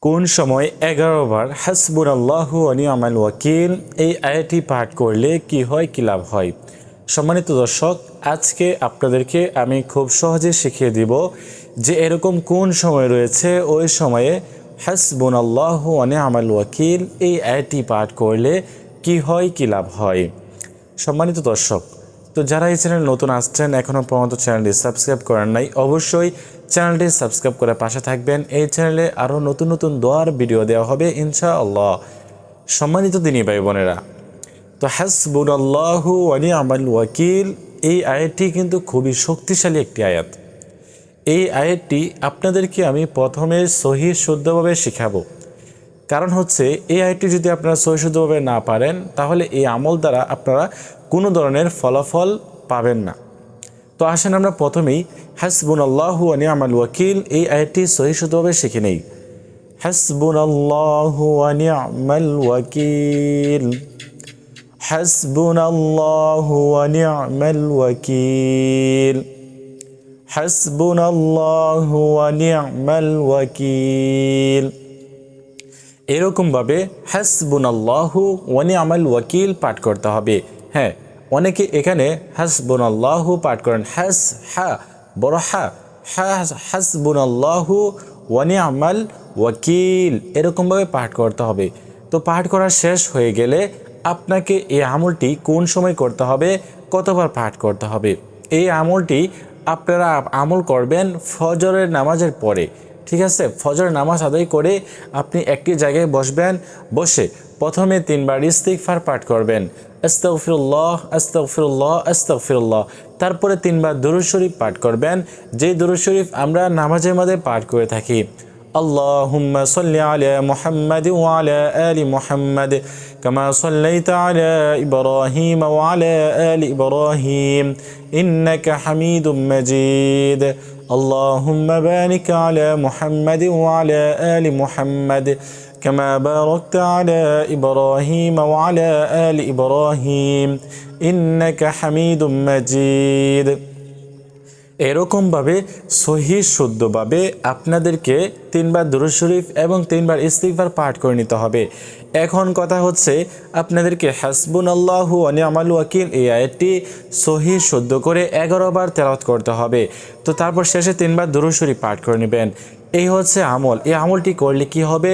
কোন সময় 11 বার হাসবুনাল্লাহু ওয়া নি'মাল ওয়াকিল এই আয়াতটি পাঠ করলে কি হয়, কি লাভ হয়। সম্মানিত দর্শক, আজকে আপনাদেরকে আমি খুব সহজে শিখিয়ে দিব যে এরকম কোন সময় রয়েছে, ওই সময়ে হাসবুনাল্লাহু ওয়া নি'মাল ওয়াকিল এই আয়াতটি পাঠ করলে কি হয়, কি লাভ হয়। সম্মানিত দর্শক, তো যারা এই চ্যানেল নতুন আসছেন, এখনও পর্যন্ত চ্যানেলটি সাবস্ক্রাইব করেন নাই, অবশ্যই চ্যানেলটি সাবস্ক্রাইব করে পাশে থাকবেন। এই চ্যানেলে আরও নতুন নতুন দোয়ার ভিডিও দেওয়া হবে ইনশাআল্লাহ। সম্মানিত দিনী ভাই বোনেরা, তো হাসবুনাল্লাহু ওয়া নি'মাল ওয়াকিল এই আয়াতটি কিন্তু খুবই শক্তিশালী একটি আয়াত। এই আয়াতটি আপনাদেরকে আমি প্রথমে সহিহ শুদ্ধভাবে শেখাবো। কারণ হচ্ছে এই আয়াতটি যদি আপনারা সহিহ শুদ্ধভাবে না পারেন, তাহলে এই আমল দ্বারা আপনারা কোনো ধরনের ফলাফল পাবেন না। তো আসেন আমরা প্রথমেই হাসবুনাল্লাহু ওয়া নি'মাল ওয়াকিল এই আয়াতটি সহিহ শুদ্ধভাবে শিখে নেই। হাসবুনাল্লাহু ওয়া নি'মাল ওয়াকিল, হাসবুনাল্লাহু ওয়া নি'মাল ওয়াকিল, হাসবুনাল্লাহু ওয়া নি'মাল ওয়াকিল। এরকমভাবে হাসবুনাল্লাহু ওয়া নি'মাল ওয়াকিল পাঠ করতে হবে। হ্যাঁ, অনেকে এখানে হাসবুনাল্লাহু পাঠ করেন, হাস হা বড় হা, হাসবুনাল্লাহু ওয়া নি'মাল ওয়াকিল এরকমভাবে পাঠ করতে হবে। তো পাঠ করা শেষ হয়ে গেলে আপনাকে এই আমলটি কোন সময় করতে হবে, কতবার পাঠ করতে হবে, এই আমলটি আপনারা আমল করবেন ফজরের নামাজের পরে। ঠিক আছে, ফজরের নামাজ আদায় করে আপনি একটি জায়গায় বসবেন, বসে প্রথমে 3 বার ইস্তিগফার পাঠ করবেন, আস্তাগফিরুল্লাহ আস্তাগফিরুল্লাহ আস্তাগফিরুল্লাহ। তারপরে 3 বার দুরূদ শরীফ পাঠ করবেন, যেই দুরূদ শরীফ আমরা নামাজের মধ্যে পাঠ করে থাকি। আল্লাহুম্মা সাল্লি আলা মুহাম্মাদ ওয়া আলা আলি মুহাম্মাদ কামা সাল্লাইতা আলা ইব্রাহিম ওয়া আলা আলি ইব্রাহিম ইন্নাকা হামিদুম মাজিদ। আল্লাহুম্মা বারিক আলা মুহাম্মাদ ওয়া আলা আলি মুহাম্মাদ কামা বারাকতা আলা ইব্রাহিম ওয়া আলা আলি ইব্রাহিম ইন্নাকা হামিদুম মাজিদ। এরকমভাবে সহিহ শুদ্ধভাবে আপনাদেরকে 3 বার দুরূদ শরীফ এবং 3 বার ইস্তিগফার পাঠ করে নিতে হবে। এখন কথা হচ্ছে আপনাদেরকে হাসবুনাল্লাহু ওয়া নি'মাল ওয়াকিল এই আয়াতটি সহিহ শুদ্ধ করে 11 বার তেলাওয়াত করতে হবে। তো তারপর শেষে 3 বার দুরূদ শরীফ পাঠ করে নেবেন। এই হচ্ছে আমল। এই আমলটি করলে কি হবে,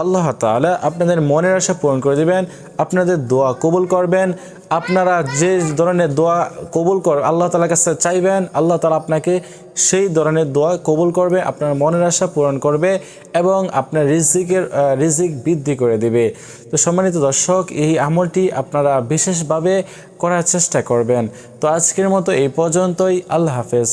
আল্লাহ তাআলা আপনাদের মনের আশা পূরণ করে দেবেন, আপনাদের দোয়া কবুল করবেন। আপনারা যে ধরনের দোয়া কবুল আল্লাহ তাআলার কাছে চাইবেন, আল্লাহ তাআলা আপনাকে সেই ধরনের দোয়া কবুল করবে, আপনার মনের আশা পূরণ করবে এবং আপনার রিজিক বৃদ্ধি করে দেবে। তো সম্মানিত দর্শক, এই আমলটি আপনারা বিশেষভাবে করার চেষ্টা করবেন। তো আজকের মতো এই পর্যন্তই। আল্লাহ হাফেজ।